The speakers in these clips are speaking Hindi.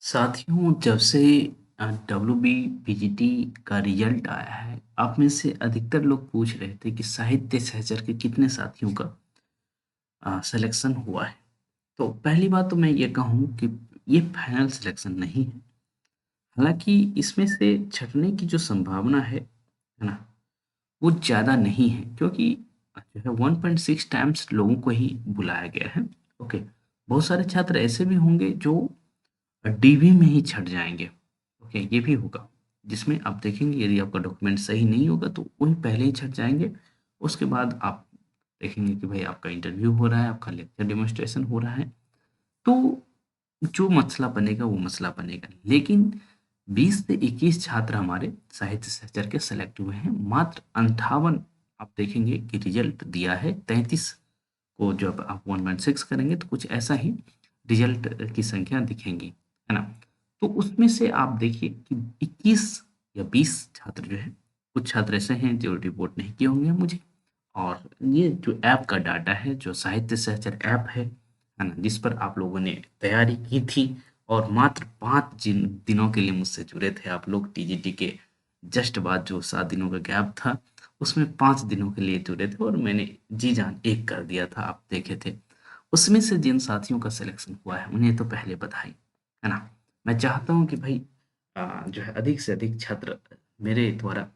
साथियों, जब से डब्ल्यू बी पीजीटी का रिजल्ट आया है, आप में से अधिकतर लोग पूछ रहे थे कि साहित्य सहचर के कितने साथियों का सिलेक्शन हुआ है। तो पहली बात तो मैं ये कहूँ कि ये फाइनल सिलेक्शन नहीं है। हालांकि इसमें से छँटने की जो संभावना है ना, वो ज़्यादा नहीं है, क्योंकि जो है 1.6 टाइम्स लोगों को ही बुलाया गया है। ओके, बहुत सारे छात्र ऐसे भी होंगे जो डीवी में ही छँट जाएँगे। ओके, ये भी होगा, जिसमें आप देखेंगे यदि आपका डॉक्यूमेंट सही नहीं होगा तो वही पहले ही छँट जाएँगे। उसके बाद आप देखेंगे कि भाई आपका इंटरव्यू हो रहा है, आपका लेक्चर डेमोन्स्ट्रेशन हो रहा है, तो जो मसला बनेगा वो मसला बनेगा। लेकिन 20 से 21 छात्र हमारे साहित्य सहचर के सेलेक्ट हुए हैं। मात्र 58 आप देखेंगे कि रिजल्ट दिया है। 33 को जब आप 1.6 करेंगे तो कुछ ऐसा ही रिजल्ट की संख्या दिखेंगी, है ना? तो उसमें से आप देखिए कि 21 या 20 छात्र जो है, कुछ छात्र ऐसे हैं जो रिपोर्ट नहीं किए होंगे मुझे। और ये जो ऐप का डाटा है, जो साहित्य सहचर ऐप है ना? जिस पर आप लोगों ने तैयारी की थी और मात्र 5 दिनों के लिए मुझसे जुड़े थे आप लोग। टीजीटी के जस्ट बाद जो 7 दिनों का गैप था, उसमें 5 दिनों के लिए जुड़े थे और मैंने जी जान एक कर दिया था, आप देखे थे। उसमें से जिन साथियों का सिलेक्शन हुआ है, उन्हें तो पहले बधाई, है ना? मैं चाहता हूँ कि भाई जो है अधिक से अधिक छात्र मेरे द्वारा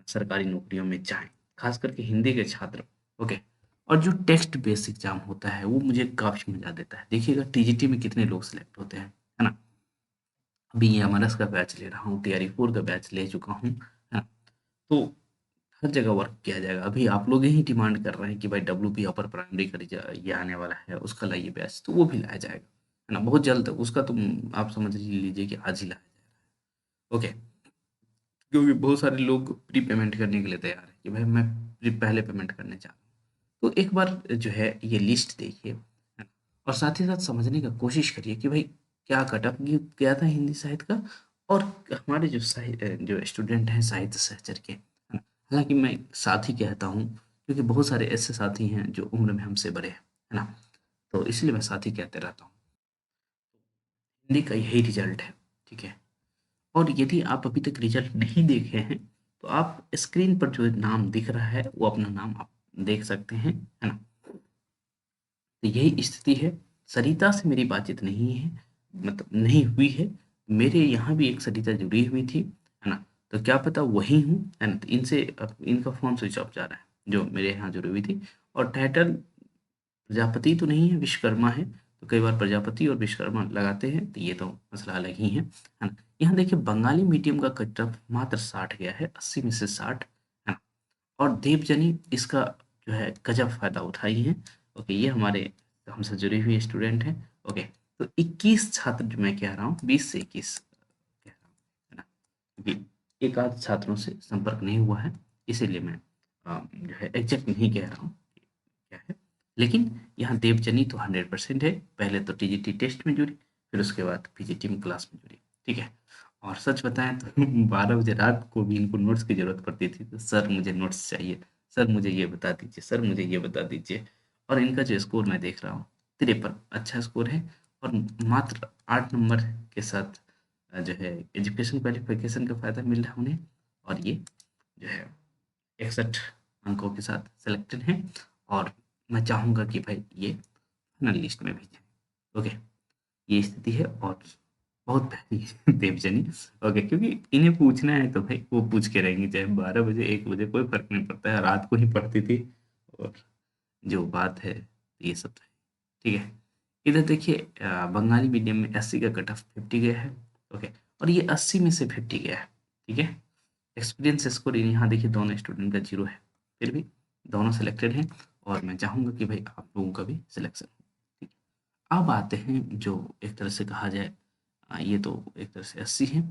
सरकारी नौकरियों में जाएँ, खास करके हिंदी के छात्र। ओके, और जो टेक्स्ट बेस्ड एग्ज़ाम होता है, वो मुझे काफ़ी मज़ा देता है। देखिएगा टीजीटी में कितने लोग सिलेक्ट होते हैं, है ना? अभी ये एमआरएस का बैच ले रहा हूँ, तैयारी 4 का बैच ले चुका हूँ, है ना? तो हर जगह वर्क किया जाएगा। अभी आप लोग ही डिमांड कर रहे हैं कि भाई डब्ल्यूपी अपर प्राइमरी का ये आने वाला है, उसका लाइए बैच, तो वो भी लाया जाएगा, है ना? बहुत जल्द उसका तो आप समझ ही लीजिए कि आज ही लाया जाएगा। ओके, क्योंकि बहुत सारे लोग प्री पेमेंट करने के लिए तैयार हैं कि भाई मैं पहले पेमेंट करने चाह रहा हूँ। तो एक बार जो है ये लिस्ट देखिए, है ना? और साथ ही साथ समझने का कोशिश करिए कि भाई क्या कट ऑफ गया था हिंदी साहित्य का, और हमारे जो जो स्टूडेंट हैं साहित्य सहचर के, है ना? हालांकि मैं साथ ही कहता हूँ, क्योंकि बहुत सारे ऐसे साथी हैं जो उम्र में हमसे बड़े हैं, है ना? तो इसलिए मैं साथी कहते रहता हूँ। हिंदी का यही रिजल्ट है, ठीक है? और यदि आप अभी तक रिजल्ट नहीं देखे हैं, तो आप स्क्रीन पर जो नाम दिख रहा है, वो अपना नाम आप देख सकते हैं, है ना? तो यही स्थिति है। सरिता से मेरी बातचीत नहीं है, मतलब नहीं हुई है। मेरे यहाँ भी एक सरिता जुड़ी हुई थी, है ना? तो क्या पता वही हूँ, है ना? तो इनसे अब इनका फ़ोन स्विच ऑफ जा रहा है, जो मेरे यहाँ जुड़ी हुई थी। और टाइटल प्रजापति तो नहीं है, विश्वकर्मा है। तो कई बार प्रजापति और विश्वकर्मा लगाते हैं, तो ये तो मसला अलग ही है ना? यहाँ देखिए बंगाली मीडियम का कट ऑफ मात्र 60 गया है, 80 में से 60, है ना? और देवजनी इसका जो है गजब फ़ायदा उठाई है। ओके, ये हमारे हमसे जुड़ी हुई स्टूडेंट हैं। ओके, तो 21 छात्र जो मैं कह रहा हूँ, 20 से 21 कह रहा हूँ, है ना? क्योंकि एक आध छात्रों से संपर्क नहीं हुआ है, इसीलिए मैं जो है एग्ज़ैक्ट नहीं कह रहा हूँ कि क्या है। लेकिन यहाँ देवजनी तो 100% है। पहले तो टीजीटी टेस्ट में जुड़ी, फिर उसके बाद पीजीटी में क्लास में जुड़ी, ठीक है? और सच बताएँ तो 12 बजे रात को भी इनको नोट्स की ज़रूरत पड़ती थी, तो सर मुझे नोट्स चाहिए, सर मुझे ये बता दीजिए, सर मुझे ये बता दीजिए। और इनका जो स्कोर मैं देख रहा हूँ, 53 अच्छा स्कोर है। और मात्र 8 नंबर के साथ जो है एजुकेशन क्वालिफ़िकेशन का फ़ायदा मिल रहा है उन्हें। और ये जो है 61 अंकों के साथ सिलेक्टेड हैं। और मैं चाहूँगा कि भाई ये फाइनल लिस्ट में भी जाएँ। ओके, ये स्थिति है। और बहुत प्यारी देवजनी। ओके, क्योंकि इन्हें पूछना है तो भाई वो पूछ के रहेंगी, चाहे 12 बजे 1 बजे कोई फ़र्क नहीं पड़ता है, रात को ही पढ़ती थी। और जो बात है ये सब तो है, ठीक है? इधर देखिए बंगाली मीडियम में एससी का कट ऑफ 50 गया है। ओके, और ये 80 में से 50 गया है, ठीक है? एक्सपीरियंस स्कोर यहाँ देखिए दोनों स्टूडेंट का 0 है, फिर भी दोनों सिलेक्टेड हैं। और मैं चाहूँगा कि भाई आप लोगों का भी सिलेक्शन हो, ठीक है? अब आते हैं जो एक तरह से कहा जाए, ये तो एक तरह से एससी है,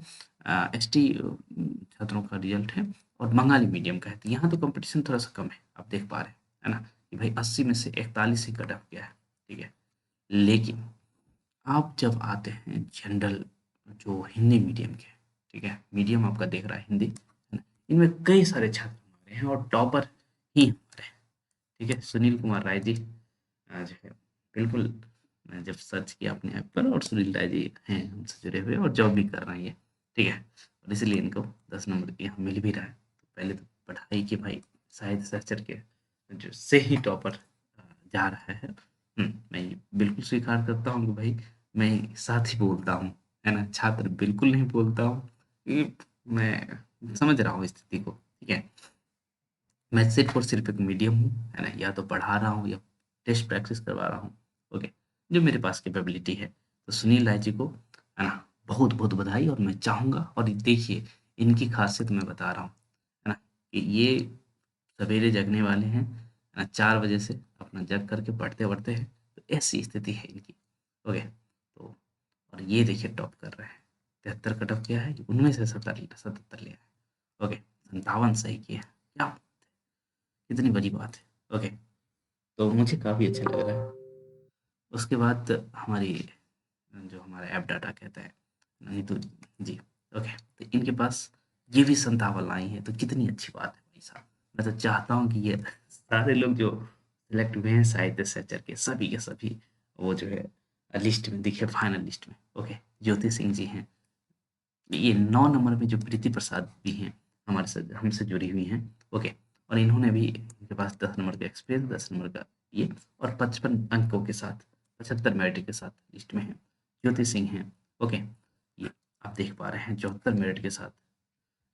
एसटी छात्रों का रिजल्ट है और बंगाली मीडियम का है। तो यहाँ तो कंपटीशन थोड़ा-सा कम है, आप देख पा रहे हैं, है ना? कि भाई 80 में से 41 ही कट ऑफ गया है, ठीक है? लेकिन आप जब आते हैं जनरल जो हिंदी मीडियम के, ठीक है? मीडियम आपका दिख रहा है हिंदी, है ना? इनमें कई सारे छात्र हमारे हैं और टॉपर ही हमारे हैं, ठीक है? सुनील कुमार राय जी जो है बिल्कुल मैं जब सर्च किया अपने ऐप पर, और सुनील राय जी हैं हमसे जुड़े हुए और जॉब भी कर रहे हैं ये, ठीक है? और इसलिए इनको 10 नंबर यहाँ मिल भी रहा है। तो पहले तो पढ़ाई के भाई साहित्य सहचर के जो से ही टॉपर जा रहा है। मैं ये बिल्कुल स्वीकार करता हूँ कि भाई मैं साथ ही बोलता हूँ, है ना? छात्र बिल्कुल नहीं बोलता हूँ, ये मैं समझ रहा हूँ स्थिति को, ठीक है? मैं सिर्फ़ और सिर्फ़ एक मीडियम हूँ, है ना? या तो पढ़ा रहा हूँ या टेस्ट प्रैक्टिस करवा रहा हूँ, ओके? जो मेरे पास कैपेबिलिटी है। तो सुनील राय जी को, है ना, बहुत-बहुत बधाई, और मैं चाहूँगा, और ये देखिए इनकी ख़ासियत मैं बता रहा हूँ, है ना? कि ये सवेरे जगने वाले हैं, है ना? 4 बजे से अपना जग करके पढ़ते-वढ़ते हैं, तो ऐसी स्थिति है इनकी, ओके? तो और ये देखिए टॉप कर रहे हैं, 73 कट ऑफ किया है, उनमें से 77 लिया है, ओके? 57 सही किए हैं, क्या कितनी बड़ी बात है, ओके? तो मुझे काफ़ी अच्छा लग रहा है। उसके बाद हमारी जो हमारा ऐप डाटा कहता है, नीतू जी, ओके, तो इनके पास ये भी 57 लाई हैं, तो कितनी अच्छी बात है भाई साहब। मैं तो चाहता हूँ कि ये सारे लोग जो सिलेक्ट हुए हैं साहित्य सहचर के सभी वो जो है लिस्ट में दिखे, फाइनल लिस्ट में, ओके? ज्योति सिंह जी हैं। ये 9 नंबर में जो प्रीति प्रसाद भी हैं, हमारे साथ हमसे जुड़ी हुई हैं, ओके? और इन्होंने भी, इनके पास 10 नंबर का एक्सपीरियंस, 10 नंबर का ये, और 55 अंकों के साथ, 75 मेरिट के साथ लिस्ट में हैं। ज्योति सिंह हैं, ओके? ये आप देख पा रहे हैं 74 मेरिट के साथ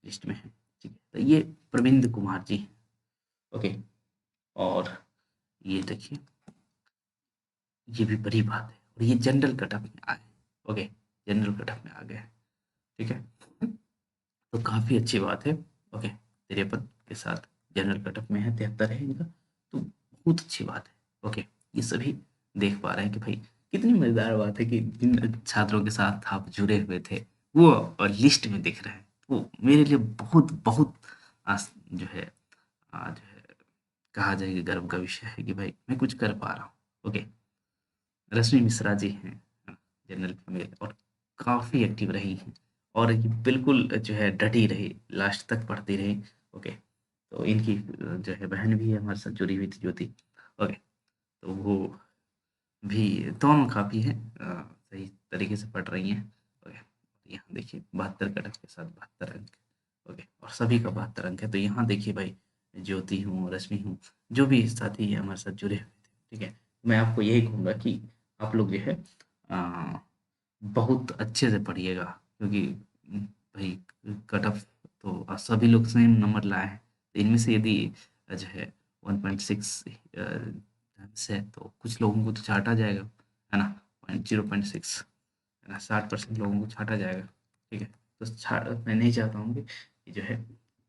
लिस्ट में हैं, ठीक है? तो ये प्रविंद कुमार जी हैं, ओके? और ये देखिए, ये भी बड़ी बात है, और ये जनरल कट ऑफ में आए, ओके? जनरल कट ऑफ में आ गए हैं, ठीक है? तो काफ़ी अच्छी बात है, ओके? 53 के साथ जनरल कटऑफ में है, 73 है इनका, तो बहुत अच्छी बात है, ओके? ये सभी देख पा रहे हैं कि भाई कितनी मज़ेदार बात है कि जिन छात्रों के साथ आप जुड़े हुए थे, वो लिस्ट में दिख रहे हैं। वो मेरे लिए बहुत बहुत जो है जो है कहा जाए कि गर्व का विषय है कि भाई मैं कुछ कर पा रहा हूँ, ओके? रश्मि मिश्रा जी हैं, जनरल फीमेल, और काफ़ी एक्टिव रही हैं, और ये बिल्कुल जो है डटी रही, लास्ट तक पढ़ती रही, ओके? तो इनकी जो है बहन भी हमारे साथ जुड़ी हुई थी, ज्योति, ओके? तो वो भी दोनों काफ़ी हैं, सही तरीके से पढ़ रही हैं, ओके? यहाँ देखिए 72 कटऑफ के साथ 72 अंक, ओके? और सभी का 72 अंक है, तो यहाँ देखिए भाई ज्योति हूँ, रश्मि हूँ, जो भी साथी है हमारे साथ जुड़े हुए थे, ठीक है? मैं आपको यही कहूँगा कि आप लोग जो है अ, बहुत अच्छे से पढ़िएगा, क्योंकि भाई कट ऑफ तो सभी लोग सेम नंबर लाए हैं। तो इनमें से यदि जो है 1.6 से, तो कुछ लोगों को तो छाँटा जाएगा, है ना? 0.6, है ना? 60% लोगों को छाँटा जाएगा, ठीक है? तो मैं नहीं चाहता हूँ कि जो है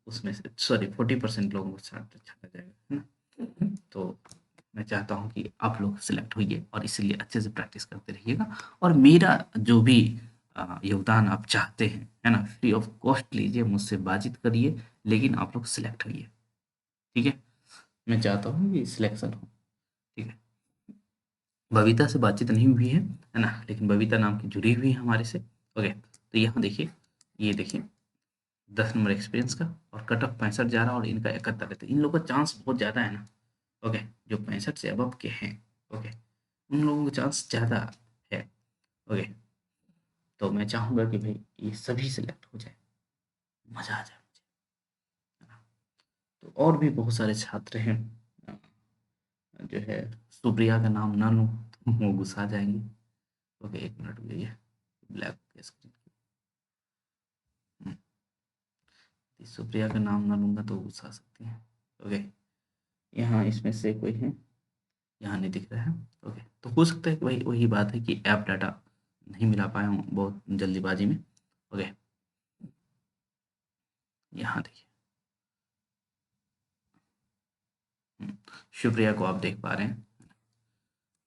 उसमें से सॉरी 40% लोगों को छाँटा जाएगा, है ना? तो मैं चाहता हूँ कि आप लोग सेलेक्ट होइए, और इसीलिए अच्छे से प्रैक्टिस करते रहिएगा, और मेरा जो भी योगदान आप चाहते हैं, है ना? फ्री ऑफ कॉस्ट लीजिए, मुझसे बातचीत करिए, लेकिन आप लोग सेलेक्ट होइए, ठीक है? मैं चाहता हूँ कि सिलेक्शन हो, ठीक है? बबीता से बातचीत नहीं हुई है ना? लेकिन बबीता नाम की जुड़ी हुई है हमारे से, ओके? तो यहाँ देखिए, ये देखिए 10 नंबर एक्सपीरियंस का, और कट ऑफ 65 जा रहा है, और इनका 71 है, तो इन लोगों का चांस बहुत ज़्यादा है ना, ओके? जो 65 से अबव के हैं, ओके? उन लोगों का चांस ज़्यादा है, ओके? तो मैं चाहूँगा कि भाई ये सभी सिलेक्ट हो जाए, मज़ा आ जाए मुझे, है ना? तो और भी बहुत सारे छात्र हैं, अ, जो है सुप्रिया का नाम ना लूँ तो वो गुस्सा जाएँगी, ओके? 1 मिनट भैया, ब्लैक स्क्रीन, हुँ, सुप्रिया का नाम ना लूँगा तो गुस्सा आ सकती हैं, ओके? यहाँ इसमें से कोई है? यहाँ नहीं दिख रहा है, ओके? तो हो सकता है कि वही वही बात है कि ऐप डाटा नहीं मिला पाया हूँ बहुत जल्दीबाजी में, ओके? यहाँ देखिए, हुँ, शिवप्रिया को आप देख पा रहे हैं,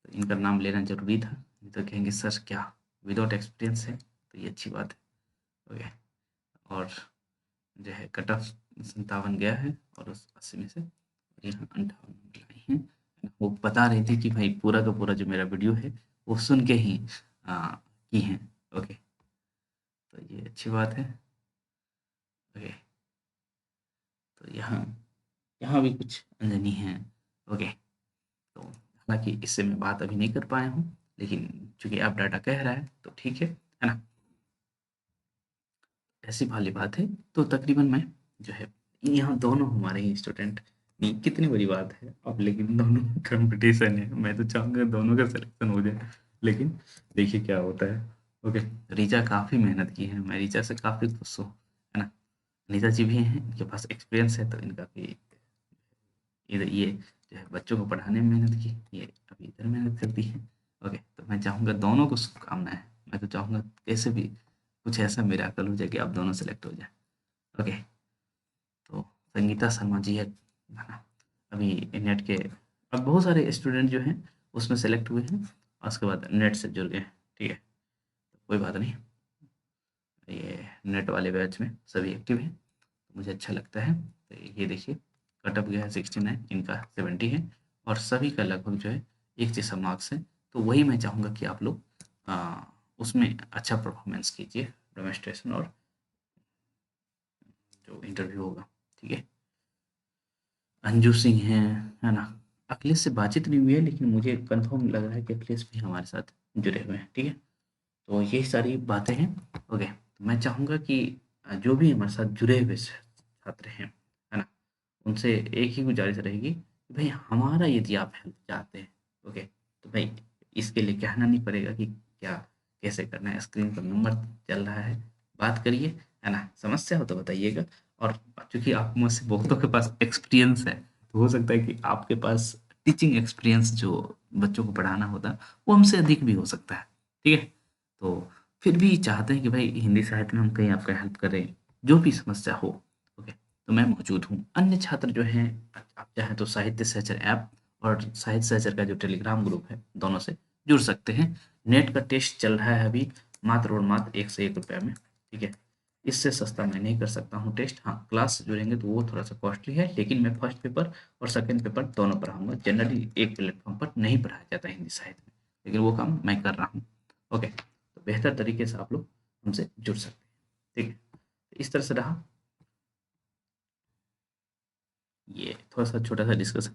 तो इनका नाम लेना ज़रूरी था, नहीं तो कहेंगे सर क्या विदाउट एक्सपीरियंस है, तो ये अच्छी बात है, ओके? और जो है कट ऑफ 57 गया है, और उस 80 में से, और यहाँ 58 नंबर आई हैं। वो बता रही थी कि भाई पूरा का पूरा जो मेरा वीडियो है, वो सुन के ही की हैं, ओके? तो ये अच्छी बात है, ओके? तो यहाँ यहाँ भी कुछ अंजनी हैं, ओके? तो हालाँकि इससे मैं बात अभी नहीं कर पाया हूँ, लेकिन चूँकि ऐप डाटा कह रहा है तो ठीक है ना? ऐसी वाली बात है। तो तकरीबन मैं जो है यहाँ दोनों हमारे ही स्टूडेंट नहीं, कितनी बड़ी बात है। अब लेकिन दोनों में कॉम्पिटिशन है, मैं तो चाहूँगा दोनों का सिलेक्शन हो जाए, लेकिन देखिए क्या होता है। ओके, ऋचा काफ़ी मेहनत की है, मैं ऋचा से काफ़ी खुश हूँ, है ना? अनीता जी भी हैं, इनके पास एक्सपीरियंस है, तो इनका भी इधर ये जो है बच्चों को पढ़ाने में मेहनत की, ये अभी इधर मेहनत करती है। ओके, तो मैं चाहूँगा दोनों को शुभकामनाएँ। मैं तो चाहूँगा कैसे भी कुछ ऐसा मिराकल हो जाए कि आप दोनों सेलेक्ट हो जाएँ। ओके, तो संगीता शर्मा जी है ना? अभी नेट के अब बहुत सारे स्टूडेंट जो हैं उसमें सेलेक्ट हुए हैं और उसके बाद नेट से जुड़ गए हैं, ठीक है? तो कोई बात नहीं, ये नेट वाले बैच में सभी एक्टिव हैं, तो मुझे अच्छा लगता है। तो ये देखिए कट ऑफ गया है 69, इनका 70 है और सभी का लगभग जो है एक जैसा मार्क्स है। तो वही मैं चाहूँगा कि आप लोग उसमें अच्छा परफॉर्मेंस कीजिए, डेमोन्स्ट्रेशन और जो इंटरव्यू होगा, ठीक है? अंजू सिंह हैं, है ना? अखिलेश से बातचीत नहीं हुई है, लेकिन मुझे कंफर्म लग रहा है कि अखिलेश भी हमारे साथ जुड़े हुए हैं, ठीक है? तो यही सारी बातें हैं। ओके, तो मैं चाहूँगा कि जो भी हमारे साथ जुड़े हुए छात्र हैं, है ना? उनसे एक ही गुजारिश रहेगी कि भाई हमारा यदि आप हेल्प चाहते हैं, ओके, तो भाई इसके लिए कहना नहीं पड़ेगा कि क्या कैसे करना है। स्क्रीन पर नंबर चल रहा है, बात करिए, है ना? समस्या हो तो बताइएगा। और चूँकि आप में से बहुतों के पास एक्सपीरियंस है, तो हो सकता है कि आपके पास टीचिंग एक्सपीरियंस जो बच्चों को पढ़ाना होता है, वो हमसे अधिक भी हो सकता है, ठीक है? तो फिर भी चाहते हैं कि भाई हिंदी साहित्य में हम कहीं आपका हेल्प करें, जो भी समस्या हो, ओके, तो मैं मौजूद हूँ। अन्य छात्र जो हैं, आप चाहें तो साहित्य सहचर ऐप और साहित्य सहचर का जो टेलीग्राम ग्रुप है, दोनों से जुड़ सकते हैं। नेट का टेस्ट चल रहा है अभी मात्र और मात्र 1 से 1 रुपए में, ठीक है? इससे सस्ता मैं नहीं कर सकता हूँ टेस्ट। हाँ, क्लास से जुड़ेंगे तो वो थोड़ा-सा कॉस्टली है, लेकिन मैं फर्स्ट पेपर और सेकंड पेपर दोनों पढ़ाऊँगा। जनरली एक प्लेटफ़ॉर्म पर नहीं पढ़ाया जाता है हिंदी साहित्य में, लेकिन वो काम मैं कर रहा हूँ। ओके, तो बेहतर तरीके से आप लोग हमसे जुड़ सकते हैं, ठीक है? तो इस तरह से रहा ये थोड़ा-सा छोटा-सा डिस्कशन।